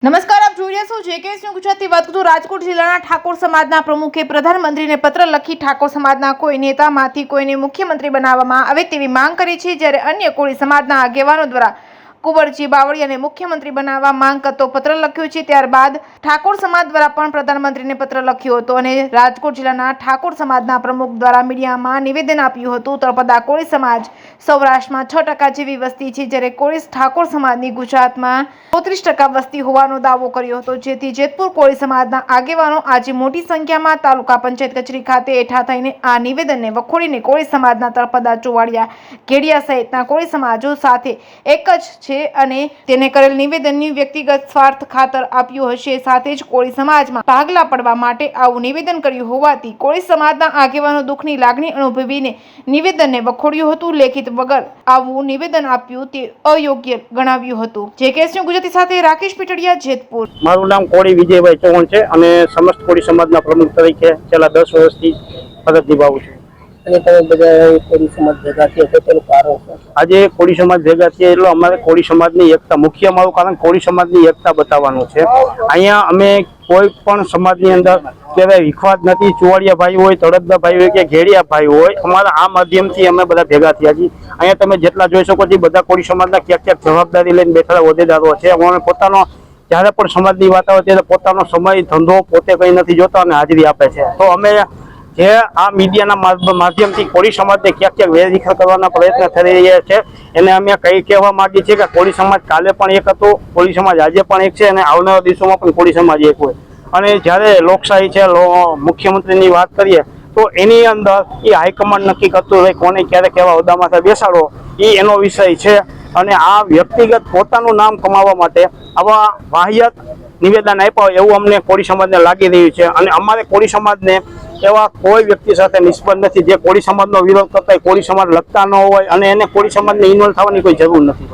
નમસ્કાર, આપ જોઈ રહ્યા છો જેકેએસ ન્યૂઝ ગુજરાતી. વાત કરું રાજકોટ જિલ્લાના ઠાકોર સમાજના પ્રમુખે પ્રધાનમંત્રીને પત્ર લખી ઠાકોર સમાજના કોઈ નેતામાંથી કોઈને મુખ્યમંત્રી બનાવવામાં આવે તેવી માંગ કરી છે, જ્યારે અન્ય કોળી સમાજના આગેવાનો દ્વારા કુંવરજી બાવળિયાને મુખ્યમંત્રી બનાવવા માંગ કરતો પત્ર લખ્યો છે. ત્યારબાદ ઠાકોર સમાજ દ્વારા પણ પ્રધાનમંત્રીને પત્ર લખ્યો હતો અને રાજકોટ જિલ્લાના ઠાકોર સમાજના પ્રમુખ દ્વારા મીડિયામાં નિવેદન આપ્યું હતું. તળપદા કોળી સમાજ સૌરાષ્ટ્રમાં 6% જેવી વસ્તી છે, જ્યારે કોળી ઠાકોર સમાજની ગુજરાતમાં 34% વસ્તી હોવાનો દાવો કર્યો હતો. જેથી જેતપુર કોળી સમાજના આગેવાનો આજે મોટી સંખ્યામાં તાલુકા પંચાયત કચેરી ખાતે એકઠા થઈને આ નિવેદનને વખોડીને કોળી સમાજના તળપદા, ચોવાડિયા, ઘેડિયા સહિતના કોળી સમાજો સાથે એક જ છે અને તેને કરેલ નિવેદનની વ્યક્તિગત સ્વાર્થ ખાતર આપ્યું હશે. સાથે જ કોળી સમાજમાં ભાગલા પડવા માટે આવું નિવેદન કર્યું હોવાથી કોળી સમાજના આગેવાનો દુઃખની લાગણી અનુભવીને નિવેદનને વખોડ્યું હતું. લેખિત વગર આવું નિવેદન આપ્યું તે અયોગ્ય ગણાવ્યું હતું. જેકેએસ ન્યૂઝ ગુજરાતી સાથે રાકેશ પીટડિયા, જેતપુર. મારું નામ કોળી વિજયભાઈ ચૌહાણ છે અને સમસ્ત કોળી સમાજના પ્રમુખ તરીકે છેલ્લા 10 વર્ષથી ફરજ નિભાવું છું. અને તમે બધા કોળી સમાજ ભેગા થયા તો તેનું કારણ શું? આજે કોળી સમાજ ભેગા થયા એટલે અમારે કોળી સમાજની એકતા, મુખ્ય અમારું કારણ કોળી સમાજની એકતા બતાવવાનું છે. અહીંયા અમે કોઈ પણ સમાજની અંદર કહેવાય વિખવાદ નથી. ચોવાડિયા ભાઈ હોય, તળપદા ભાઈ હોય કે ઘેડિયા ભાઈ હોય, અમારા આ માધ્યમથી અમે બધા ભેગા થયા છીએ. અહીંયા તમે જેટલા જોઈ શકો છો બધા કોળી સમાજના ક્યાંક જવાબદારી લઈને બેઠેલા હોદ્દેદારો છે. અમે પોતાનો જ્યારે પણ સમાજની વાત આવે ત્યારે પોતાનો સમય, ધંધો પોતે કંઈ નથી જોતા અને હાજરી આપે છે. તો અમે જે આ મીડિયાના માધ્યમથી કોળી સમાજને ક્યાંક વેરવિખેર કરવાના પ્રયત્ન થઈ રહ્યા છે એને અમે કઈ કહેવા માંગીએ છીએ કે કોળી સમાજ કાલે પણ એક હતો, કોળી સમાજ આજે પણ એક છે અને આવનારા દિવસોમાં પણ કોળી સમાજ એક હોય. અને જ્યારે લોકશાહી છે, મુખ્યમંત્રીની વાત કરીએ તો એની અંદર એ હાઈકમાન્ડ નક્કી કરતું હોય કોને ક્યારે કેવા હોદ્દામાં બેસાડો, એ એનો વિષય છે. અને આ વ્યક્તિગત પોતાનું નામ કમાવા માટે આવા વાહિયાત નિવેદન આપ્યા એવું અમને કોળી સમાજને લાગી રહ્યું છે. અને અમારે કોળી સમાજને એવા કોઈ વ્યક્તિ સાથે નિસ્બત નથી જે કોળી સમાજનો વિરોધ કરતા હોય, કોળી સમાજ લગતા ન હોય અને એને કોળી સમાજને ઇન્વોલ્વ થવાની કોઈ જરૂર નથી.